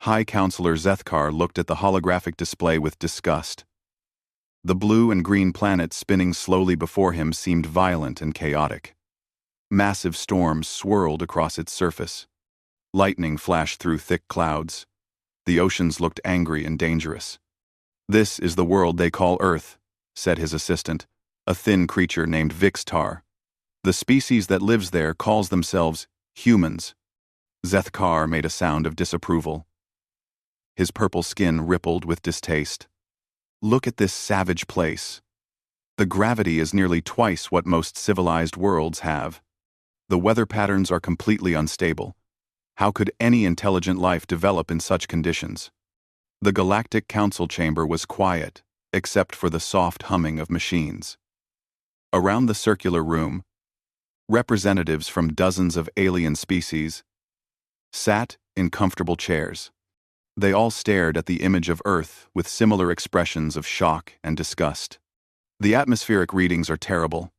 High Counselor Zethkar looked at the holographic display with disgust. The blue and green planets spinning slowly before him seemed violent and chaotic. Massive storms swirled across its surface. Lightning flashed through thick clouds. The oceans looked angry and dangerous. "This is the world they call Earth," said his assistant, a thin creature named Vixtar. "The species that lives there calls themselves humans." Zethkar made a sound of disapproval. His purple skin rippled with distaste. "Look at this savage place. The gravity is nearly twice what most civilized worlds have. The weather patterns are completely unstable. How could any intelligent life develop in such conditions?" The Galactic Council chamber was quiet, except for the soft humming of machines. Around the circular room, representatives from dozens of alien species sat in comfortable chairs. They all stared at the image of Earth with similar expressions of shock and disgust. "The atmospheric readings are terrible,"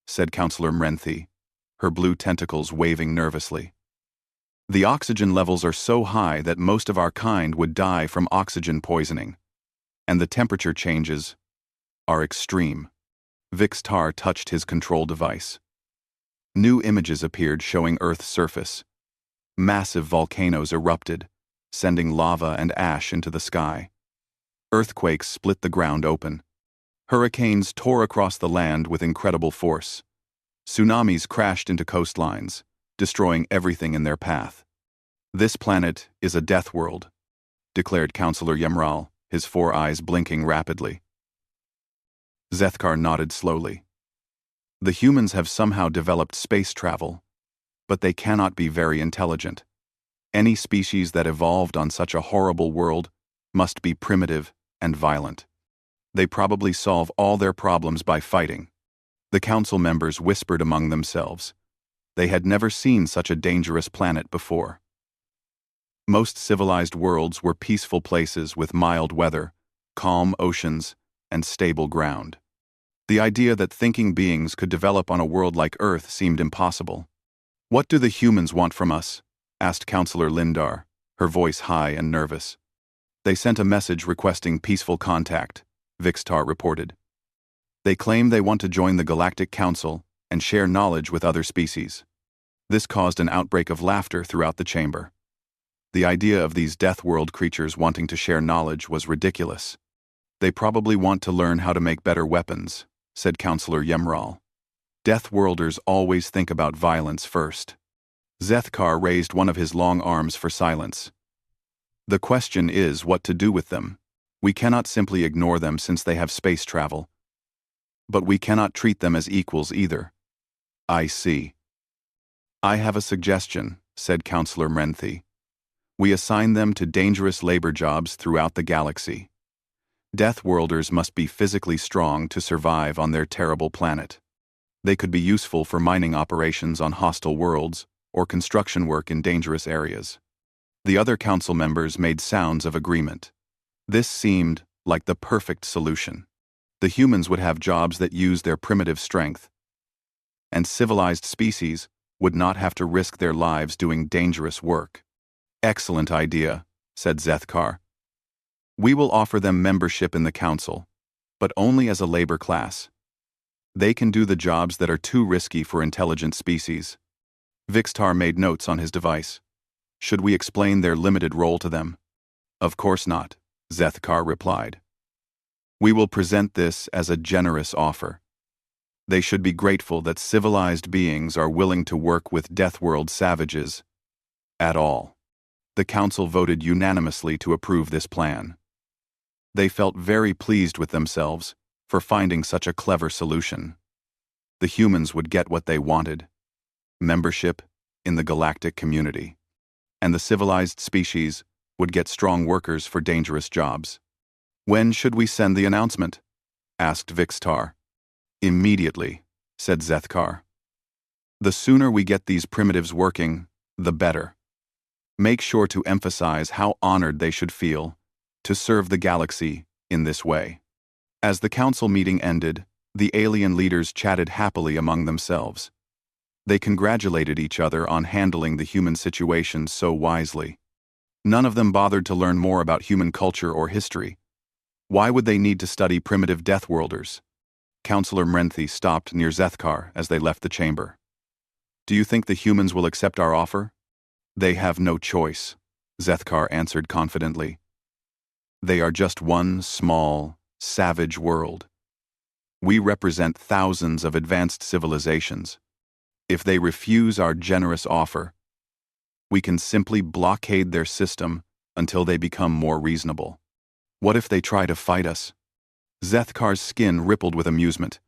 said Counselor Mrenthi, her blue tentacles waving nervously. "The oxygen levels are so high that most of our kind would die from oxygen poisoning. And the temperature changes are extreme." Vixtar touched his control device. New images appeared showing Earth's surface. Massive volcanoes erupted, sending lava and ash into the sky. Earthquakes split the ground open. Hurricanes tore across the land with incredible force. Tsunamis crashed into coastlines, destroying everything in their path. "This planet is a death world," declared Counselor Yemral, his 4 eyes blinking rapidly. Zethkar nodded slowly. "The humans have somehow developed space travel, but they cannot be very intelligent. Any species that evolved on such a horrible world must be primitive and violent. They probably solve all their problems by fighting." The council members whispered among themselves. They had never seen such a dangerous planet before. Most civilized worlds were peaceful places with mild weather, calm oceans, and stable ground. The idea that thinking beings could develop on a world like Earth seemed impossible. "What do the humans want from us?" asked Counselor Lindar, her voice high and nervous. "They sent a message requesting peaceful contact," Vixtar reported. "They claim they want to join the Galactic Council and share knowledge with other species." This caused an outbreak of laughter throughout the chamber. The idea of these Death World creatures wanting to share knowledge was ridiculous. "They probably want to learn how to make better weapons," said Counselor Yemral. "Death Worlders always think about violence first." Zethkar raised one of his long arms for silence. "The question is what to do with them. We cannot simply ignore them since they have space travel. But we cannot treat them as equals either." "I see." "I have a suggestion," said Counselor Mrenthi. "We assign them to dangerous labor jobs throughout the galaxy. Death Worlders must be physically strong to survive on their terrible planet. They could be useful for mining operations on hostile worlds or construction work in dangerous areas." The other council members made sounds of agreement. This seemed like the perfect solution. The humans would have jobs that use their primitive strength, and civilized species would not have to risk their lives doing dangerous work. "Excellent idea," said Zethkar. "We will offer them membership in the council, but only as a labor class. They can do the jobs that are too risky for intelligent species." Vixtar made notes on his device. "Should we explain their limited role to them?" "Of course not," Zethkar replied. "We will present this as a generous offer. They should be grateful that civilized beings are willing to work with Deathworld savages at all." The council voted unanimously to approve this plan. They felt very pleased with themselves for finding such a clever solution. The humans would get what they wanted: membership in the galactic community. And the civilized species would get strong workers for dangerous jobs. "When should we send the announcement?" asked Vixtar. "Immediately," said Zethkar. "The sooner we get these primitives working, the better. Make sure to emphasize how honored they should feel to serve the galaxy in this way." As the council meeting ended, the alien leaders chatted happily among themselves. They congratulated each other on handling the human situation so wisely. None of them bothered to learn more about human culture or history. Why would they need to study primitive Deathworlders? Counselor Mrenthi stopped near Zethkar as they left the chamber. Do you think the humans will accept our offer? They have no choice, Zethkar answered confidently. They are just one small, savage world. We represent thousands of advanced civilizations. If they refuse our generous offer, we can simply blockade their system until they become more reasonable. What if they try to fight us? Zethkar's skin rippled with amusement.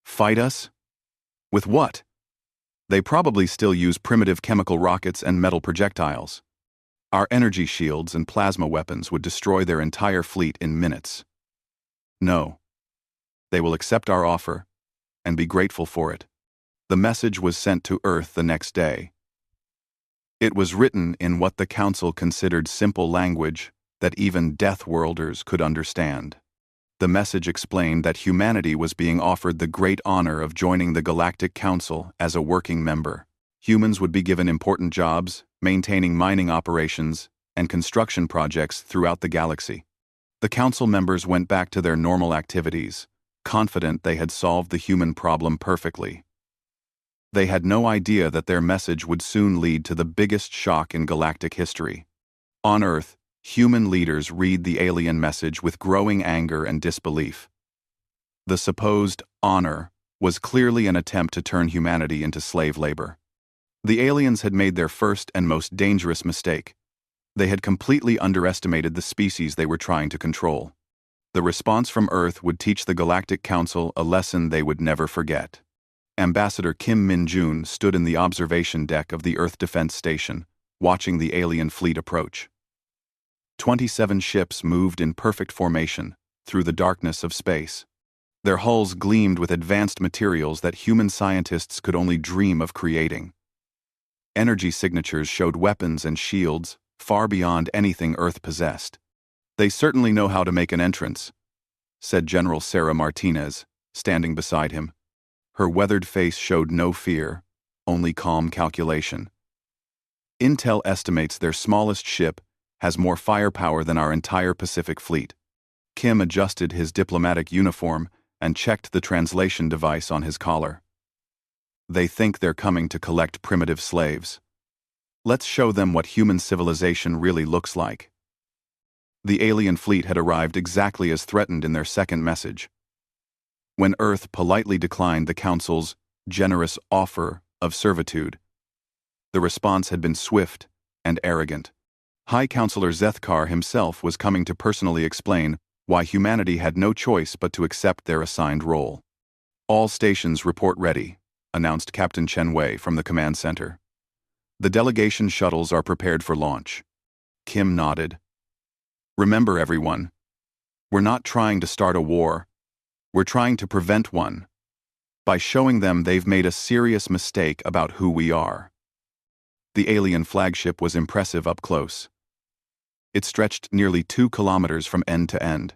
Fight us? With what? They probably still use primitive chemical rockets and metal projectiles. Our energy shields and plasma weapons would destroy their entire fleet in minutes. No. They will accept our offer and be grateful for it. The message was sent to Earth the next day. It was written in what the Council considered simple language that even Deathworlders could understand. The message explained that humanity was being offered the great honor of joining the Galactic Council as a working member. Humans would be given important jobs, maintaining mining operations, and construction projects throughout the galaxy. The Council members went back to their normal activities, confident they had solved the human problem perfectly. They had no idea that their message would soon lead to the biggest shock in galactic history. On Earth, human leaders read the alien message with growing anger and disbelief. The supposed honor was clearly an attempt to turn humanity into slave labor. The aliens had made their first and most dangerous mistake. They had completely underestimated the species they were trying to control. The response from Earth would teach the Galactic Council a lesson they would never forget. Ambassador Kim Min-jun stood in the observation deck of the Earth Defense Station, watching the alien fleet approach. 27 ships moved in perfect formation through the darkness of space. Their hulls gleamed with advanced materials that human scientists could only dream of creating. Energy signatures showed weapons and shields far beyond anything Earth possessed. They certainly know how to make an entrance, said General Sarah Martinez, standing beside him. Her weathered face showed no fear, only calm calculation. Intel estimates their smallest ship has more firepower than our entire Pacific fleet. Kim adjusted his diplomatic uniform and checked the translation device on his collar. They think they're coming to collect primitive slaves. Let's show them what human civilization really looks like. The alien fleet had arrived exactly as threatened in their second message. When Earth politely declined the Council's generous offer of servitude, the response had been swift and arrogant. High Counselor Zethkar himself was coming to personally explain why humanity had no choice but to accept their assigned role. All stations report ready, announced Captain Chen Wei from the command center. The delegation shuttles are prepared for launch. Kim nodded. Remember, everyone, we're not trying to start a war. We're trying to prevent one, by showing them they've made a serious mistake about who we are. The alien flagship was impressive up close. It stretched nearly 2 kilometers from end to end,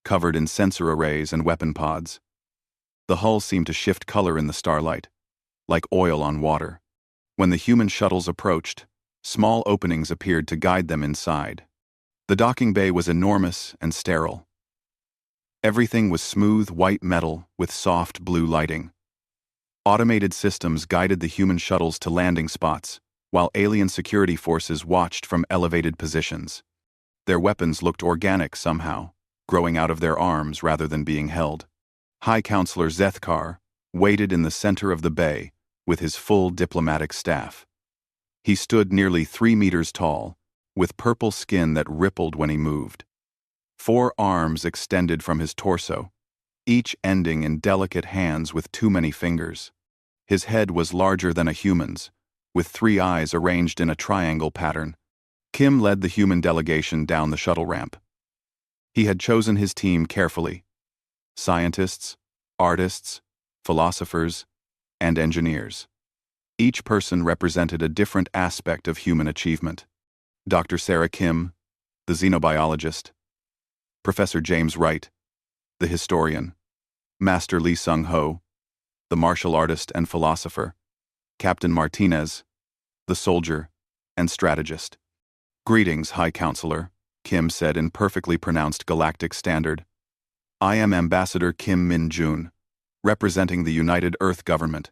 covered in sensor arrays and weapon pods. The hull seemed to shift color in the starlight, like oil on water. When the human shuttles approached, small openings appeared to guide them inside. The docking bay was enormous and sterile. Everything was smooth white metal with soft blue lighting. Automated systems guided the human shuttles to landing spots, while alien security forces watched from elevated positions. Their weapons looked organic somehow, growing out of their arms rather than being held. High Counselor Zethkar waited in the center of the bay with his full diplomatic staff. He stood nearly 3 meters tall, with purple skin that rippled when he moved. 4 arms extended from his torso, each ending in delicate hands with too many fingers. His head was larger than a human's, with 3 eyes arranged in a triangle pattern. Kim led the human delegation down the shuttle ramp. He had chosen his team carefully: scientists, artists, philosophers, and engineers. Each person represented a different aspect of human achievement. Dr. Sarah Kim, the xenobiologist; Professor James Wright, the historian; Master Lee Sung-ho, the martial artist and philosopher; Captain Martinez, the soldier and strategist. Greetings, High Counselor, Kim said in perfectly pronounced Galactic Standard. I am Ambassador Kim Min-jun, representing the United Earth Government.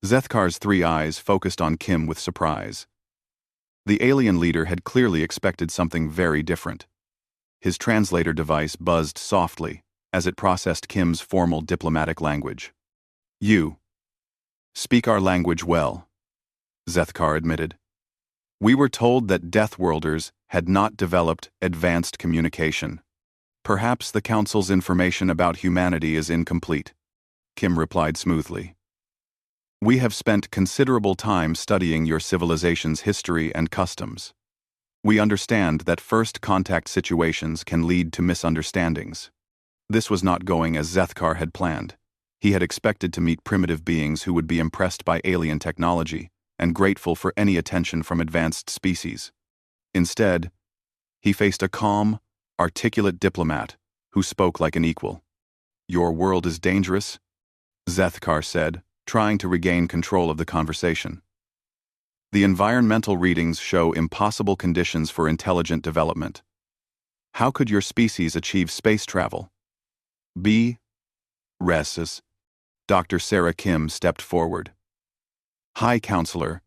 Zethkar's three eyes focused on Kim with surprise. The alien leader had clearly expected something very different. His translator device buzzed softly as it processed Kim's formal diplomatic language. You speak our language well, Zethkar admitted. We were told that Deathworlders had not developed advanced communication. Perhaps the Council's information about humanity is incomplete, Kim replied smoothly. We have spent considerable time studying your civilization's history and customs. We understand that first contact situations can lead to misunderstandings. This was not going as Zethkar had planned. He had expected to meet primitive beings who would be impressed by alien technology and grateful for any attention from advanced species. Instead, he faced a calm, articulate diplomat who spoke like an equal. Your world is dangerous, Zethkar said, trying to regain control of the conversation. The environmental readings show impossible conditions for intelligent development. How could your species achieve space travel? Resus. Dr. Sarah Kim stepped forward. High Counselor,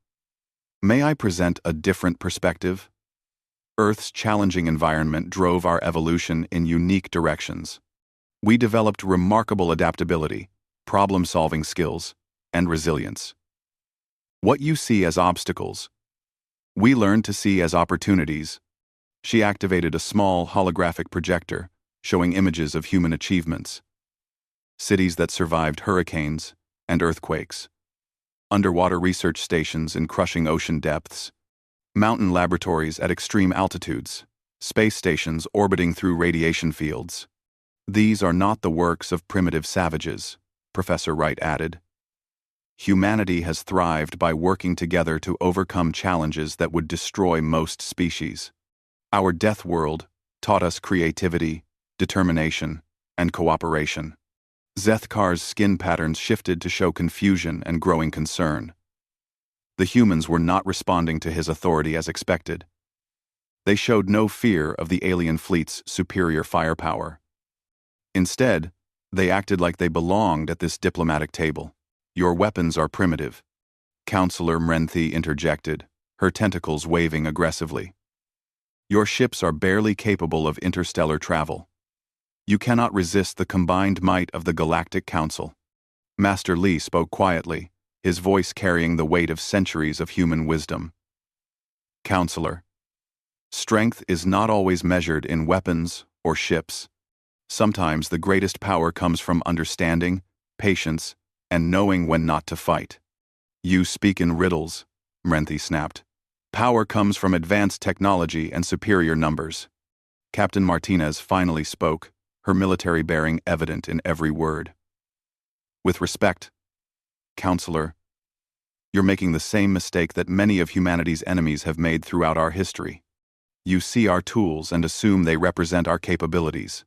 may I present a different perspective? Earth's challenging environment drove our evolution in unique directions. We developed remarkable adaptability, problem-solving skills, and resilience. What you see as obstacles, we learned to see as opportunities. She activated a small holographic projector, showing images of human achievements. Cities that survived hurricanes and earthquakes. Underwater research stations in crushing ocean depths. Mountain laboratories at extreme altitudes, space stations orbiting through radiation fields. These are not the works of primitive savages, Professor Wright added. Humanity has thrived by working together to overcome challenges that would destroy most species. Our death world taught us creativity, determination, and cooperation. Zethkar's skin patterns shifted to show confusion and growing concern. The humans were not responding to his authority as expected. They showed no fear of the alien fleet's superior firepower. Instead, they acted like they belonged at this diplomatic table. Your weapons are primitive, Counselor Mrenthi interjected, her tentacles waving aggressively. Your ships are barely capable of interstellar travel. You cannot resist the combined might of the Galactic Council. Master Li spoke quietly, his voice carrying the weight of centuries of human wisdom. Counselor, strength is not always measured in weapons or ships. Sometimes the greatest power comes from understanding, patience, and knowing when not to fight. You speak in riddles, Mrenthi snapped. Power comes from advanced technology and superior numbers. Captain Martinez finally spoke, her military bearing evident in every word. With respect, Counselor, you're making the same mistake that many of humanity's enemies have made throughout our history. You see our tools and assume they represent our capabilities.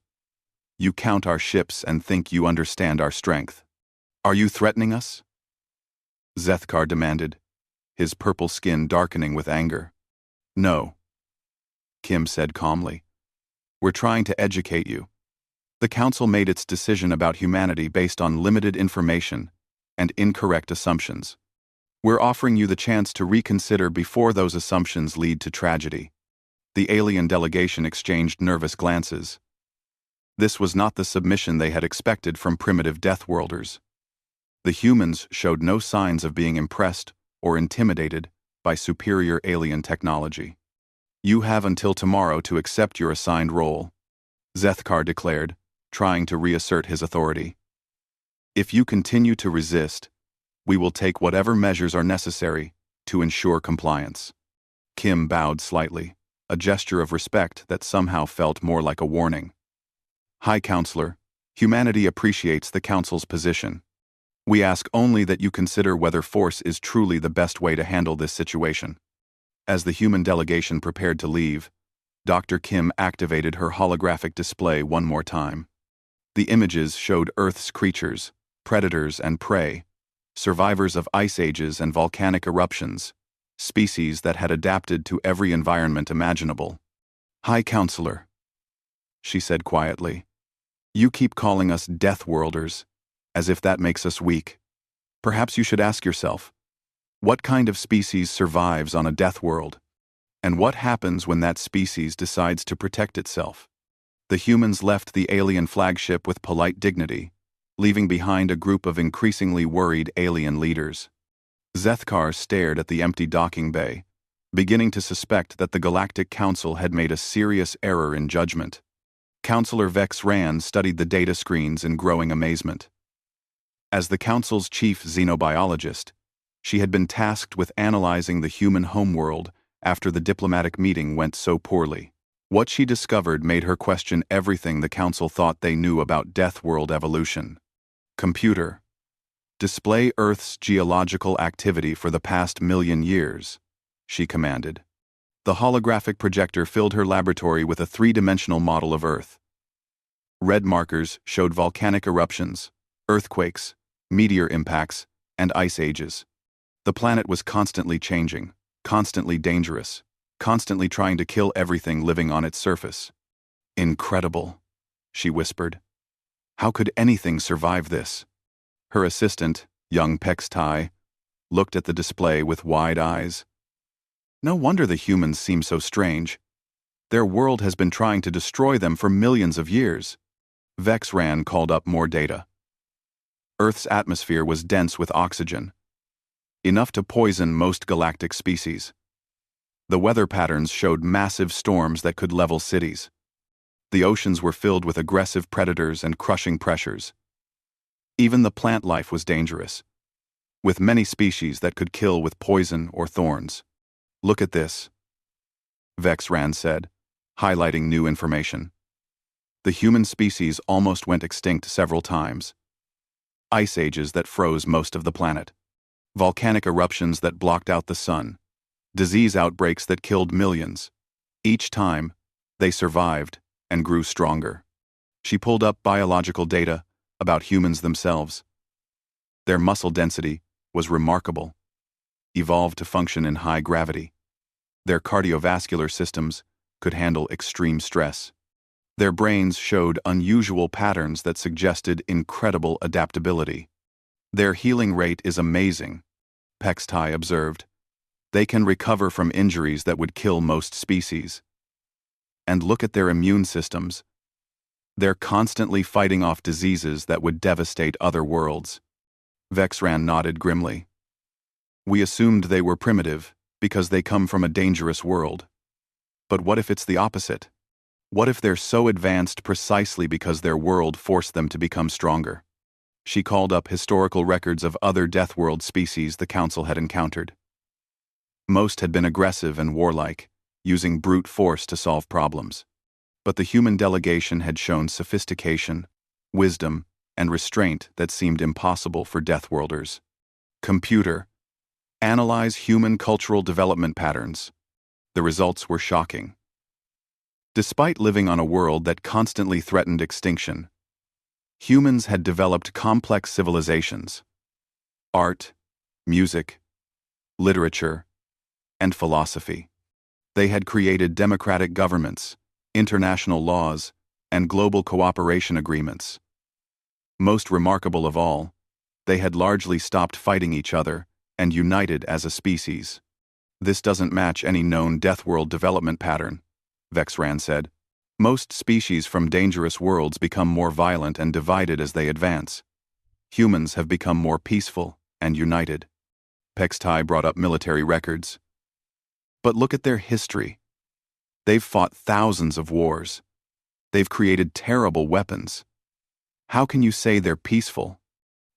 You count our ships and think you understand our strength. Are you threatening us? Zethkar demanded, his purple skin darkening with anger. No, Kim said calmly. We're trying to educate you. The Council made its decision about humanity based on limited information and incorrect assumptions. We're offering you the chance to reconsider before those assumptions lead to tragedy. The alien delegation exchanged nervous glances. This was not the submission they had expected from primitive Deathworlders. The humans showed no signs of being impressed or intimidated by superior alien technology. You have until tomorrow to accept your assigned role, Zethkar declared, trying to reassert his authority. If you continue to resist, we will take whatever measures are necessary to ensure compliance. Kim bowed slightly, a gesture of respect that somehow felt more like a warning. High Counselor, humanity appreciates the Council's position. We ask only that you consider whether force is truly the best way to handle this situation. As the human delegation prepared to leave, Dr. Kim activated her holographic display one more time. The images showed Earth's creatures, predators and prey, survivors of ice ages and volcanic eruptions, species that had adapted to every environment imaginable. "High Counselor," she said quietly, "you keep calling us Deathworlders, as if that makes us weak. Perhaps you should ask yourself, what kind of species survives on a death world? And what happens when that species decides to protect itself?" The humans left the alien flagship with polite dignity, leaving behind a group of increasingly worried alien leaders. Zethkar stared at the empty docking bay, beginning to suspect that the Galactic Council had made a serious error in judgment. Counselor Vex Ran studied the data screens in growing amazement. As the Council's chief xenobiologist, she had been tasked with analyzing the human homeworld after the diplomatic meeting went so poorly. What she discovered made her question everything the Council thought they knew about Death World evolution. "Computer, display Earth's geological activity for the past million years," she commanded. The holographic projector filled her laboratory with a three-dimensional model of Earth. Red markers showed volcanic eruptions, earthquakes, meteor impacts, and ice ages. The planet was constantly changing, constantly dangerous, constantly trying to kill everything living on its surface. "Incredible," she whispered. "How could anything survive this?" Her assistant, young Pextai, looked at the display with wide eyes. "No wonder the humans seem so strange. Their world has been trying to destroy them for millions of years." Vex Ran called up more data. Earth's atmosphere was dense with oxygen, enough to poison most galactic species. The weather patterns showed massive storms that could level cities. The oceans were filled with aggressive predators and crushing pressures. Even the plant life was dangerous, with many species that could kill with poison or thorns. "Look at this," Vex Ran said, highlighting new information. The human species almost went extinct several times. Ice ages that froze most of the planet. Volcanic eruptions that blocked out the sun. Disease outbreaks that killed millions. Each time, they survived and grew stronger. She pulled up biological data about humans themselves. Their muscle density was remarkable, evolved to function in high gravity. Their cardiovascular systems could handle extreme stress. Their brains showed unusual patterns that suggested incredible adaptability. "Their healing rate is amazing," Pextai observed. "They can recover from injuries that would kill most species. And look at their immune systems. They're constantly fighting off diseases that would devastate other worlds." Vex Ran nodded grimly. "We assumed they were primitive because they come from a dangerous world. But what if it's the opposite? What if they're so advanced precisely because their world forced them to become stronger?" She called up historical records of other Death World species the Council had encountered. Most had been aggressive and warlike, using brute force to solve problems. But the human delegation had shown sophistication, wisdom, and restraint that seemed impossible for Deathworlders. "Computer, analyze human cultural development patterns." The results were shocking. Despite living on a world that constantly threatened extinction, humans had developed complex civilizations. Art, music, literature, and philosophy. They had created democratic governments, international laws, and global cooperation agreements. Most remarkable of all, they had largely stopped fighting each other and united as a species. "This doesn't match any known Deathworld development pattern," Vex Ran said. "Most species from dangerous worlds become more violent and divided as they advance. Humans have become more peaceful and united." Pextai brought up military records. "But look at their history. They've fought thousands of wars. They've created terrible weapons. How can you say they're peaceful?"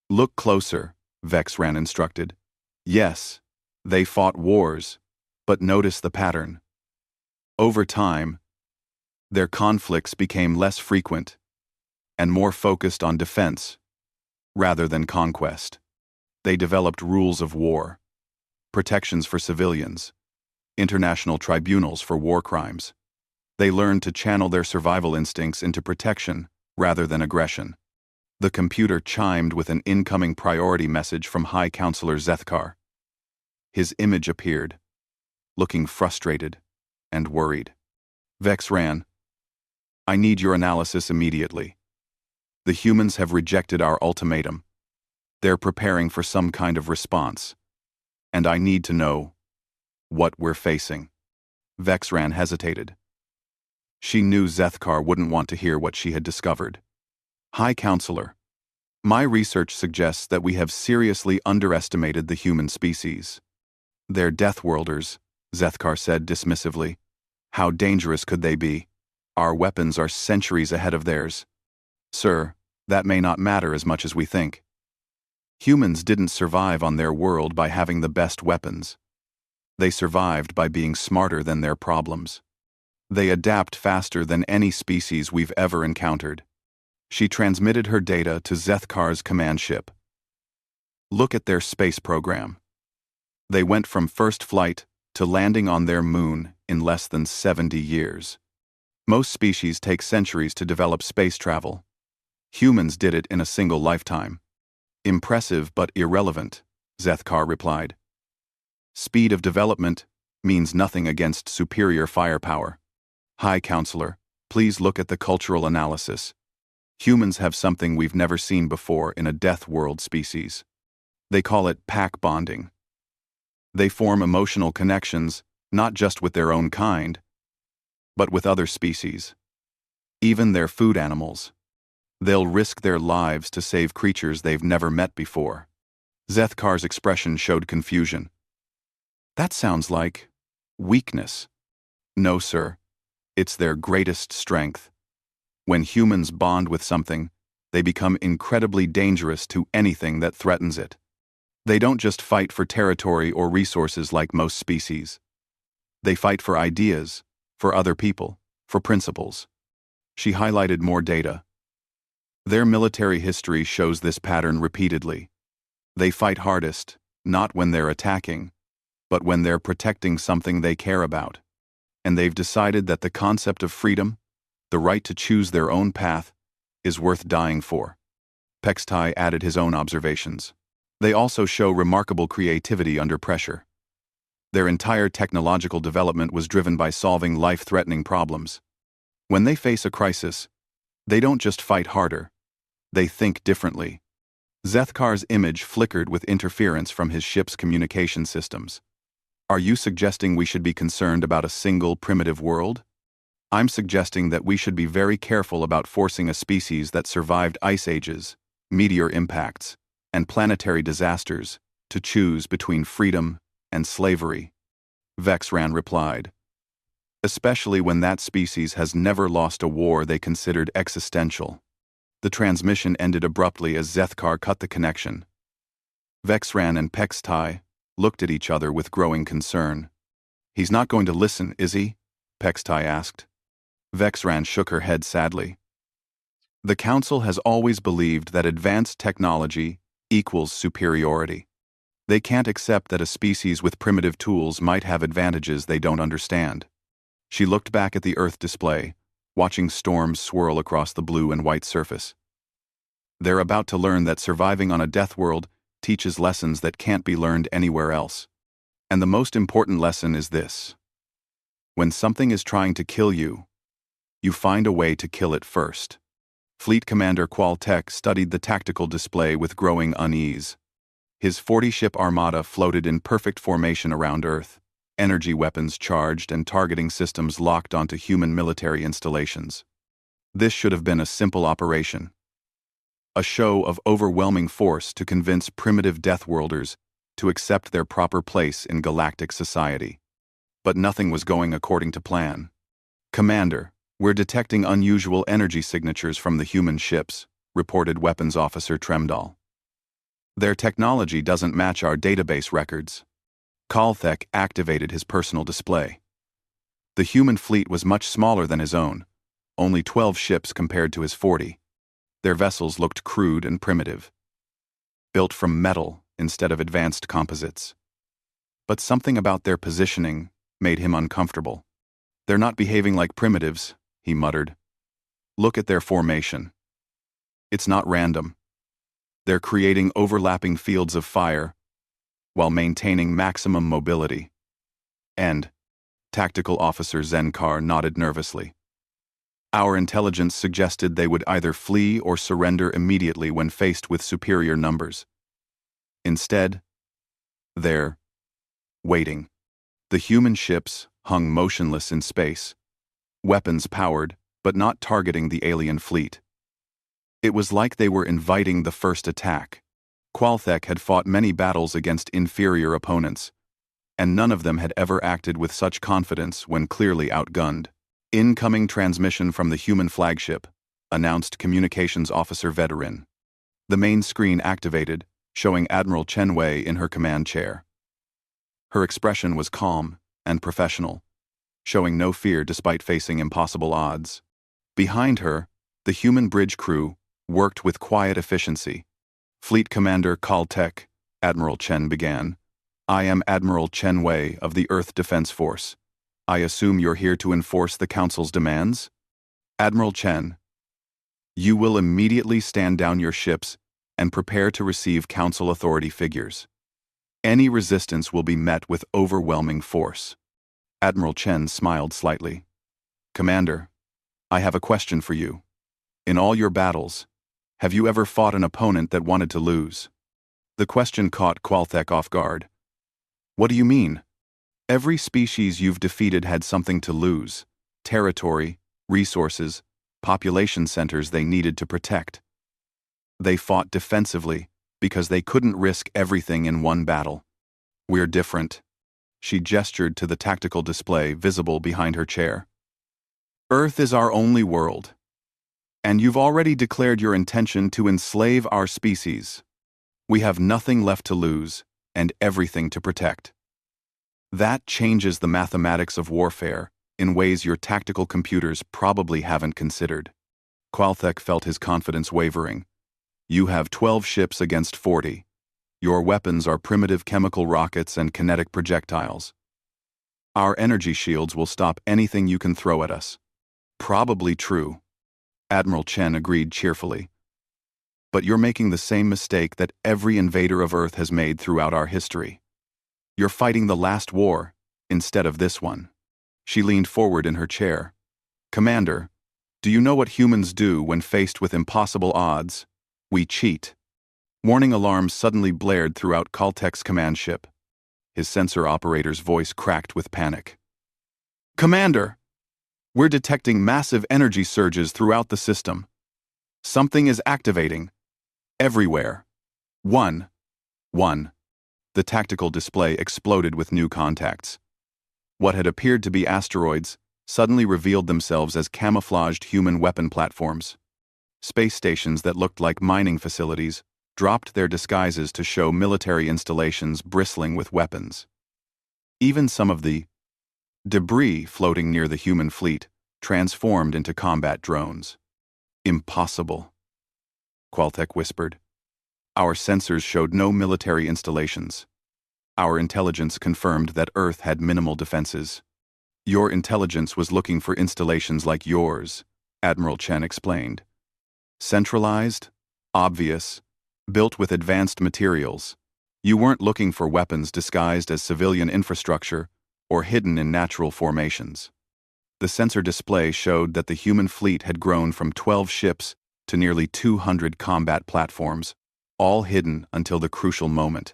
"Look closer," Vex Ran instructed. "Yes, they fought wars, but notice the pattern. Over time, their conflicts became less frequent and more focused on defense rather than conquest. They developed rules of war, protections for civilians, international tribunals for war crimes. They learned to channel their survival instincts into protection rather than aggression." The computer chimed with an incoming priority message from High Counselor Zethkar. His image appeared, looking frustrated and worried. Vex ran. I need your analysis immediately. The humans have rejected our ultimatum. They're preparing for some kind of response. And I need to know what we're facing. Vexran hesitated. She knew Zethkar wouldn't want to hear what she had discovered. High Counselor, my research suggests that we have seriously underestimated the human species. They're Deathworlders, Zethkar said dismissively. How dangerous could they be? Our weapons are centuries ahead of theirs. Sir, that may not matter as much as we think. Humans didn't survive on their world by having the best weapons. They survived by being smarter than their problems. They adapt faster than any species we've ever encountered. She transmitted her data to Zethkar's command ship. Look at their space program. They went from first flight to landing on their moon in less than 70 years. Most species take centuries to develop space travel. Humans did it in a single lifetime. Impressive but irrelevant, Zethkar replied. Speed of development means nothing against superior firepower. High Counselor, please look at the cultural analysis. Humans have something we've never seen before in a death world species. They call it pack bonding. They form emotional connections, not just with their own kind, but with other species. Even their food animals. They'll risk their lives to save creatures they've never met before. Zethkar's expression showed confusion. That sounds like weakness. No, sir. It's their greatest strength. When humans bond with something, they become incredibly dangerous to anything that threatens it. They don't just fight for territory or resources like most species. They fight for ideas, for other people, for principles. She highlighted more data. Their military history shows this pattern repeatedly. They fight hardest, not when they're attacking, but when they're protecting something they care about. And they've decided that the concept of freedom, the right to choose their own path, is worth dying for. Pextai added his own observations. They also show remarkable creativity under pressure. Their entire technological development was driven by solving life-threatening problems. When they face a crisis, they don't just fight harder, they think differently. Zethkar's image flickered with interference from his ship's communication systems. Are you suggesting we should be concerned about a single primitive world? I'm suggesting that we should be very careful about forcing a species that survived ice ages, meteor impacts, and planetary disasters to choose between freedom and slavery. Vexran replied. Especially when that species has never lost a war they considered existential. The transmission ended abruptly as Zethkar cut the connection. Vexran and Pextai looked at each other with growing concern. He's not going to listen, is he? Pextai asked. Vexran shook her head sadly. The Council has always believed that advanced technology equals superiority. They can't accept that a species with primitive tools might have advantages they don't understand. She looked back at the Earth display, watching storms swirl across the blue and white surface. They're about to learn that surviving on a death world teaches lessons that can't be learned anywhere else. And the most important lesson is this. When something is trying to kill you, you find a way to kill it first. Fleet Commander Qualtech studied the tactical display with growing unease. His 40-ship armada floated in perfect formation around Earth, energy weapons charged and targeting systems locked onto human military installations. This should have been a simple operation. A show of overwhelming force to convince primitive Deathworlders to accept their proper place in galactic society. But nothing was going according to plan. Commander, we're detecting unusual energy signatures from the human ships, reported Weapons Officer Tremdal. Their technology doesn't match our database records. Kalthek activated his personal display. The human fleet was much smaller than his own, only 12 ships compared to his 40. Their vessels looked crude and primitive, built from metal instead of advanced composites. But something about their positioning made him uncomfortable. They're not behaving like primitives, he muttered. Look at their formation. It's not random. They're creating overlapping fields of fire while maintaining maximum mobility. And Tactical Officer Zenkar nodded nervously. Our intelligence suggested they would either flee or surrender immediately when faced with superior numbers. Instead, they're waiting. The human ships hung motionless in space, weapons powered, but not targeting the alien fleet. It was like they were inviting the first attack. Qualthek had fought many battles against inferior opponents, and none of them had ever acted with such confidence when clearly outgunned. Incoming transmission from the human flagship, announced Communications Officer Veteran. The main screen activated, showing Admiral Chen Wei in her command chair. Her expression was calm and professional, showing no fear despite facing impossible odds. Behind her, the human bridge crew worked with quiet efficiency. Fleet Commander Caltech, Admiral Chen began. I am Admiral Chen Wei of the Earth Defense Force. I assume you're here to enforce the Council's demands? Admiral Chen, you will immediately stand down your ships and prepare to receive Council authority figures. Any resistance will be met with overwhelming force. Admiral Chen smiled slightly. Commander, I have a question for you. In all your battles, have you ever fought an opponent that wanted to lose? The question caught Qualthek off guard. What do you mean? Every species you've defeated had something to lose: territory, resources, population centers they needed to protect. They fought defensively because they couldn't risk everything in one battle. We're different. She gestured to the tactical display visible behind her chair. Earth is our only world, and you've already declared your intention to enslave our species. We have nothing left to lose and everything to protect. That changes the mathematics of warfare in ways your tactical computers probably haven't considered. Qualthek felt his confidence wavering. You have 12 ships against 40. Your weapons are primitive chemical rockets and kinetic projectiles. Our energy shields will stop anything you can throw at us. Probably true. Admiral Chen agreed cheerfully. But you're making the same mistake that every invader of Earth has made throughout our history. You're fighting the last war instead of this one. She leaned forward in her chair. Commander, do you know what humans do when faced with impossible odds? We cheat. Warning alarms suddenly blared throughout Caltech's command ship. His sensor operator's voice cracked with panic. Commander! We're detecting massive energy surges throughout the system. Something is activating. Everywhere. One. The tactical display exploded with new contacts. What had appeared to be asteroids suddenly revealed themselves as camouflaged human weapon platforms. Space stations that looked like mining facilities dropped their disguises to show military installations bristling with weapons. Even some of the debris floating near the human fleet transformed into combat drones. Impossible, Qualtech whispered. Our sensors showed no military installations. Our intelligence confirmed that Earth had minimal defenses. Your intelligence was looking for installations like yours, Admiral Chen explained. Centralized, obvious, built with advanced materials. You weren't looking for weapons disguised as civilian infrastructure or hidden in natural formations. The sensor display showed that the human fleet had grown from 12 ships to nearly 200 combat platforms, all hidden until the crucial moment.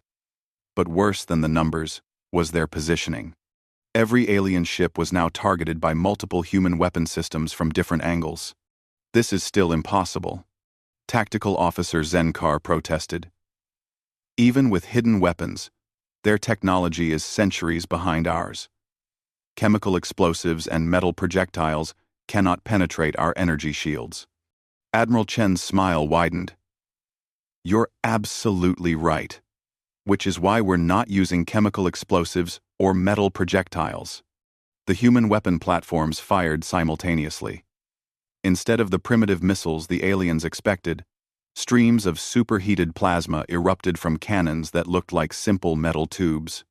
But worse than the numbers was their positioning. Every alien ship was now targeted by multiple human weapon systems from different angles. This is still impossible. Tactical Officer Zenkar protested. Even with hidden weapons, their technology is centuries behind ours. Chemical explosives and metal projectiles cannot penetrate our energy shields. Admiral Chen's smile widened. You're absolutely right, which is why we're not using chemical explosives or metal projectiles. The human weapon platforms fired simultaneously. Instead of the primitive missiles the aliens expected, streams of superheated plasma erupted from cannons that looked like simple metal tubes.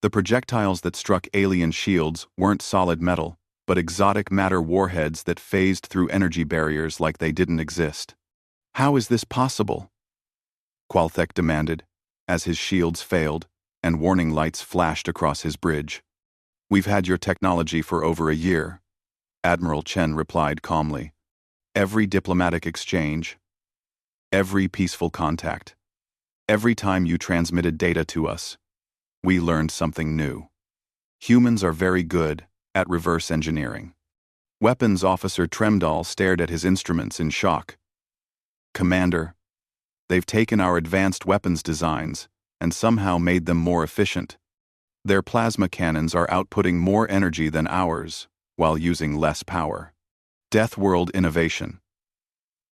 The projectiles that struck alien shields weren't solid metal, but exotic matter warheads that phased through energy barriers like they didn't exist. How is this possible? Qualthek demanded, as his shields failed and warning lights flashed across his bridge. We've had your technology for over a year, Admiral Chen replied calmly. Every diplomatic exchange, every peaceful contact, every time you transmitted data to us, we learned something new. Humans are very good at reverse engineering. Weapons Officer Tremdahl stared at his instruments in shock. Commander, they've taken our advanced weapons designs and somehow made them more efficient. Their plasma cannons are outputting more energy than ours, while using less power. Deathworld innovation,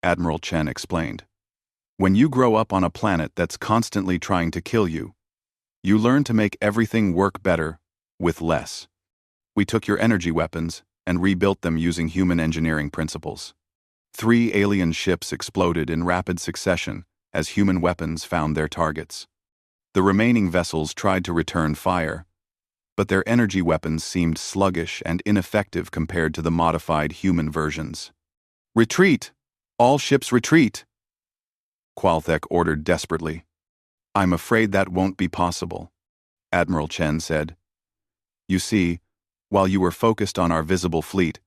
Admiral Chen explained. When you grow up on a planet that's constantly trying to kill you, you learn to make everything work better with less. We took your energy weapons and rebuilt them using human engineering principles. 3 alien ships exploded in rapid succession as human weapons found their targets. The remaining vessels tried to return fire, but their energy weapons seemed sluggish and ineffective compared to the modified human versions. Retreat! All ships retreat! Qualthek ordered desperately. I'm afraid that won't be possible, Admiral Chen said. You see, while you were focused on our visible fleet,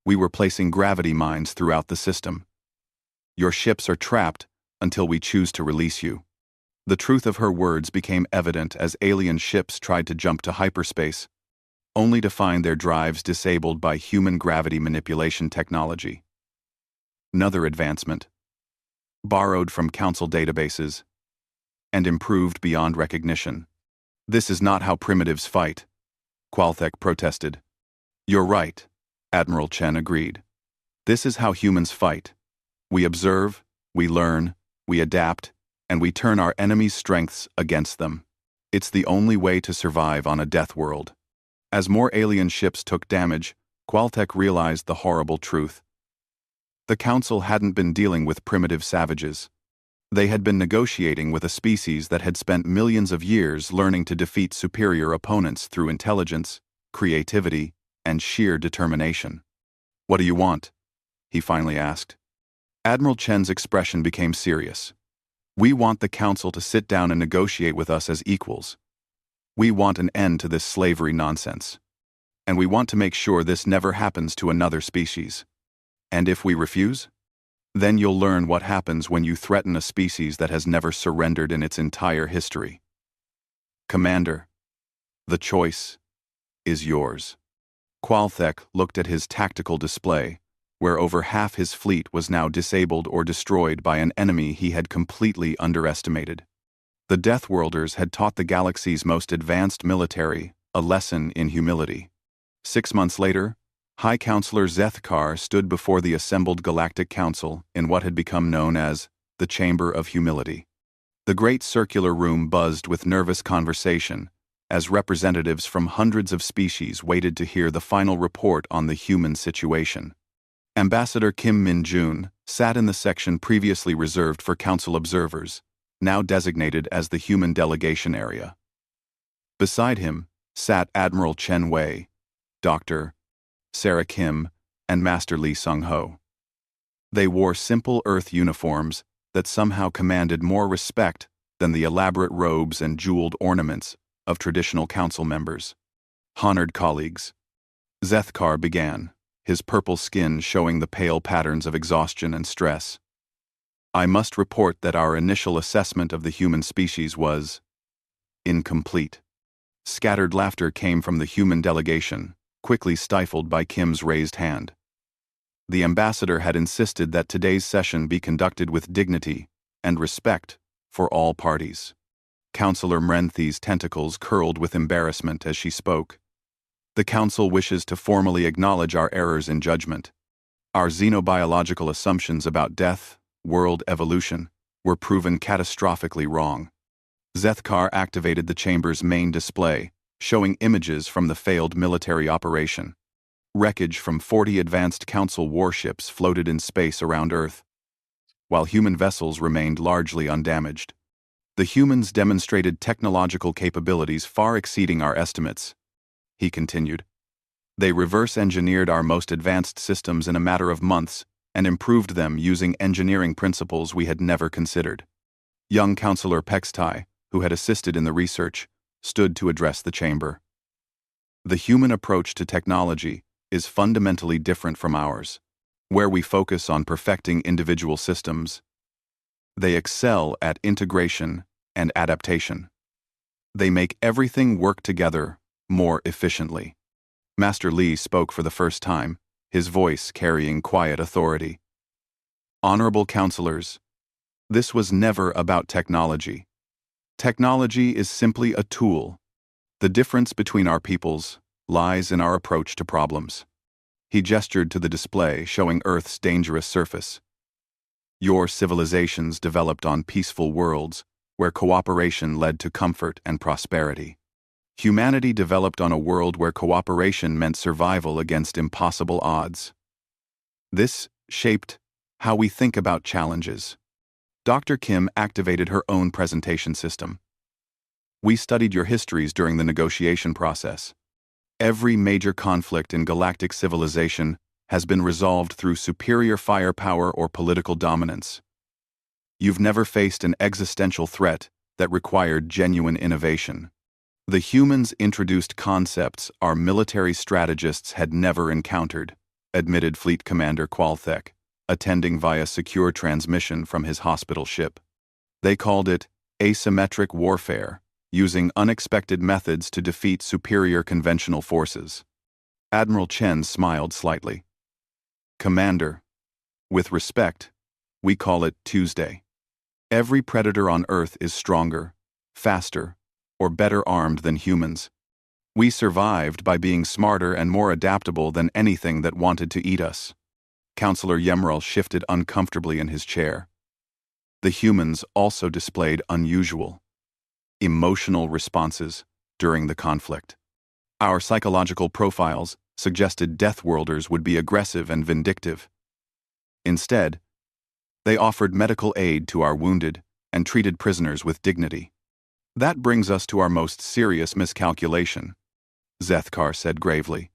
we were placing gravity mines throughout the system. Your ships are trapped until we choose to release you. The truth of her words became evident as alien ships tried to jump to hyperspace, only to find their drives disabled by human gravity manipulation technology. Another advancement, borrowed from Council databases, and improved beyond recognition. This is not how primitives fight, Qualthek protested. You're right, Admiral Chen agreed. This is how humans fight. We observe, we learn, we adapt, and we turn our enemies' strengths against them. It's the only way to survive on a death world. As more alien ships took damage, Qualtech realized the horrible truth. The Council hadn't been dealing with primitive savages. They had been negotiating with a species that had spent millions of years learning to defeat superior opponents through intelligence, creativity, and sheer determination. What do you want? He finally asked. Admiral Chen's expression became serious. We want the Council to sit down and negotiate with us as equals. We want an end to this slavery nonsense. And we want to make sure this never happens to another species. And if we refuse? Then you'll learn what happens when you threaten a species that has never surrendered in its entire history. Commander, the choice is yours. Qualthek looked at his tactical display, where over half his fleet was now disabled or destroyed by an enemy he had completely underestimated. The Deathworlders had taught the galaxy's most advanced military a lesson in humility. 6 months later, High Counselor Zethkar stood before the assembled Galactic Council in what had become known as the Chamber of Humility. The great circular room buzzed with nervous conversation as representatives from hundreds of species waited to hear the final report on the human situation. Ambassador Kim Min-jun sat in the section previously reserved for Council observers, now designated as the Human Delegation Area. Beside him sat Admiral Chen Wei, Dr. Sarah Kim, and Master Lee Sung-ho. They wore simple Earth uniforms that somehow commanded more respect than the elaborate robes and jeweled ornaments of traditional council members. Honored colleagues, Zethkar began, his purple skin showing the pale patterns of exhaustion and stress. I must report that our initial assessment of the human species was incomplete. Scattered laughter came from the human delegation, quickly stifled by Kim's raised hand. The ambassador had insisted that today's session be conducted with dignity and respect for all parties. Councillor Mrenthi's tentacles curled with embarrassment as she spoke. The Council wishes to formally acknowledge our errors in judgment. Our xenobiological assumptions about death, world evolution, were proven catastrophically wrong. Zethkar activated the chamber's main display, showing images from the failed military operation. Wreckage from 40 advanced Council warships floated in space around Earth, while human vessels remained largely undamaged. The humans demonstrated technological capabilities far exceeding our estimates, he continued. They reverse-engineered our most advanced systems in a matter of months and improved them using engineering principles we had never considered. Young Councillor Pextai, who had assisted in the research, stood to address the chamber. The human approach to technology is fundamentally different from ours, where we focus on perfecting individual systems. They excel at integration and adaptation. They make everything work together more efficiently. Master Li spoke for the first time, his voice carrying quiet authority. Honorable counselors, this was never about technology. Technology is simply a tool. The difference between our peoples lies in our approach to problems. He gestured to the display showing Earth's dangerous surface. Your civilizations developed on peaceful worlds where cooperation led to comfort and prosperity. Humanity developed on a world where cooperation meant survival against impossible odds. This shaped how we think about challenges. Dr. Kim activated her own presentation system. We studied your histories during the negotiation process. Every major conflict in galactic civilization has been resolved through superior firepower or political dominance. You've never faced an existential threat that required genuine innovation. The humans introduced concepts our military strategists had never encountered, admitted Fleet Commander Qualthek, attending via secure transmission from his hospital ship. They called it asymmetric warfare, using unexpected methods to defeat superior conventional forces. Admiral Chen smiled slightly. Commander, with respect, we call it Tuesday. Every predator on Earth is stronger, faster, or better armed than humans. We survived by being smarter and more adaptable than anything that wanted to eat us. Counselor Yemerel shifted uncomfortably in his chair. The humans also displayed unusual, emotional responses during the conflict. Our psychological profiles suggested Deathworlders would be aggressive and vindictive. Instead, they offered medical aid to our wounded and treated prisoners with dignity. That brings us to our most serious miscalculation, Zethkar said gravely.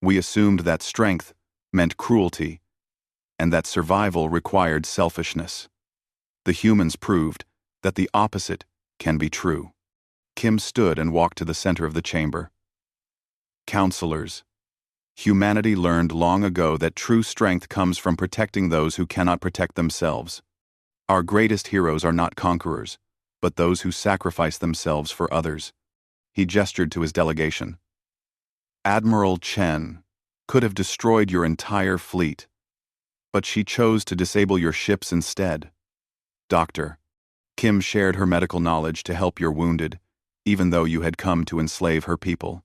We assumed that strength meant cruelty, and that survival required selfishness. The humans proved that the opposite can be true. Kim stood and walked to the center of the chamber. Counselors, humanity learned long ago that true strength comes from protecting those who cannot protect themselves. Our greatest heroes are not conquerors, but those who sacrifice themselves for others. He gestured to his delegation. Admiral Chen could have destroyed your entire fleet, but she chose to disable your ships instead. Doctor, Kim shared her medical knowledge to help your wounded, even though you had come to enslave her people.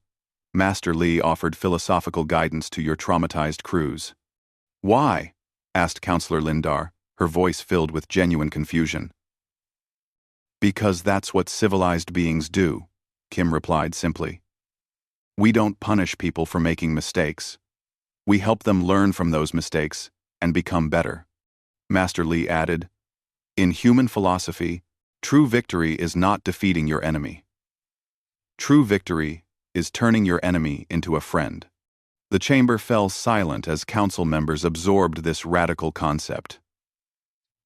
Master Li offered philosophical guidance to your traumatized crews. Why? Asked Counselor Lindar, her voice filled with genuine confusion. Because that's what civilized beings do, Kim replied simply. We don't punish people for making mistakes. We help them learn from those mistakes and become better. Master Li added, in human philosophy, true victory is not defeating your enemy. True victory is turning your enemy into a friend. The chamber fell silent as council members absorbed this radical concept.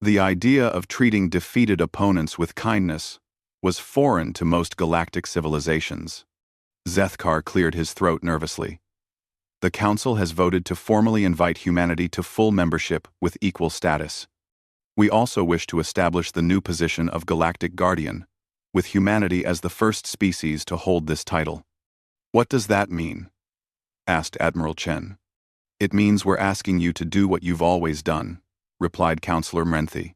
The idea of treating defeated opponents with kindness was foreign to most galactic civilizations. Zethkar cleared his throat nervously. The council has voted to formally invite humanity to full membership with equal status. We also wish to establish the new position of Galactic Guardian, with humanity as the first species to hold this title. What does that mean? Asked Admiral Chen. It means we're asking you to do what you've always done, replied Counselor Mrenthi.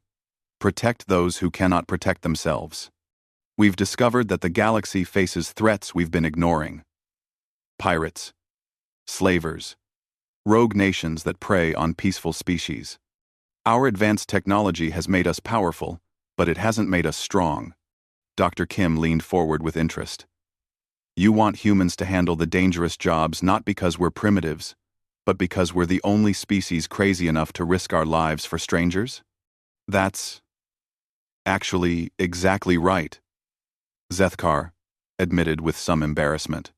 Protect those who cannot protect themselves. We've discovered that the galaxy faces threats we've been ignoring. Pirates, slavers, rogue nations that prey on peaceful species. Our advanced technology has made us powerful, but it hasn't made us strong. Dr. Kim leaned forward with interest. You want humans to handle the dangerous jobs not because we're primitives, but because we're the only species crazy enough to risk our lives for strangers? That's actually exactly right, Zethkar admitted with some embarrassment.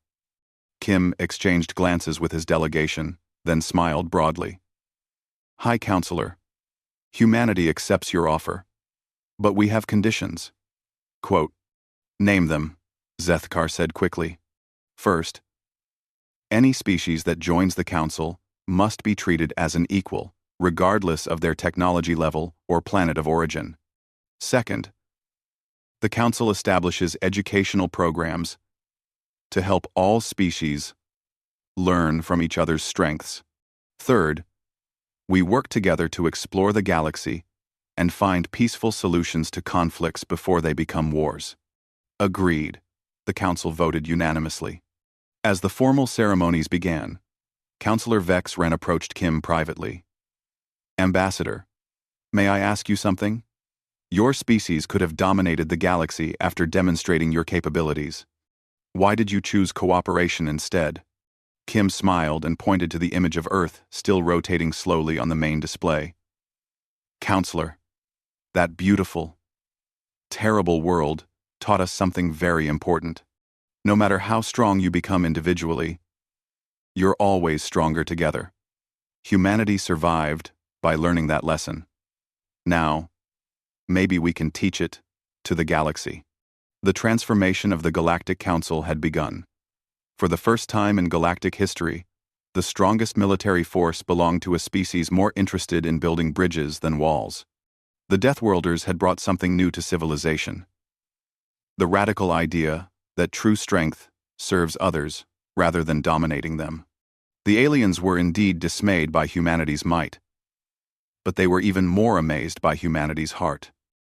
Kim exchanged glances with his delegation, then smiled broadly. High Counselor, humanity accepts your offer, but we have conditions. Quote, name them, Zethkar said quickly. First, Any species that joins the Council must be treated as an equal, regardless of their technology level or planet of origin. Second, the Council establishes educational programs to help all species learn from each other's strengths. Third, we work together to explore the galaxy and find peaceful solutions to conflicts before they become wars. Agreed, the Council voted unanimously. As the formal ceremonies began, Counselor Vex Wren approached Kim privately. Ambassador, may I ask you something? Your species could have dominated the galaxy after demonstrating your capabilities. Why did you choose cooperation instead? Kim smiled and pointed to the image of Earth still rotating slowly on the main display. Counselor, that beautiful, terrible world taught us something very important. No matter how strong you become individually, you're always stronger together. Humanity survived by learning that lesson. Now, maybe we can teach it to the galaxy. The transformation of the Galactic Council had begun. For the first time in galactic history, the strongest military force belonged to a species more interested in building bridges than walls. The Deathworlders had brought something new to civilization. The radical idea that true strength serves others rather than dominating them. The aliens were indeed dismayed by humanity's might, but they were even more amazed by humanity's heart.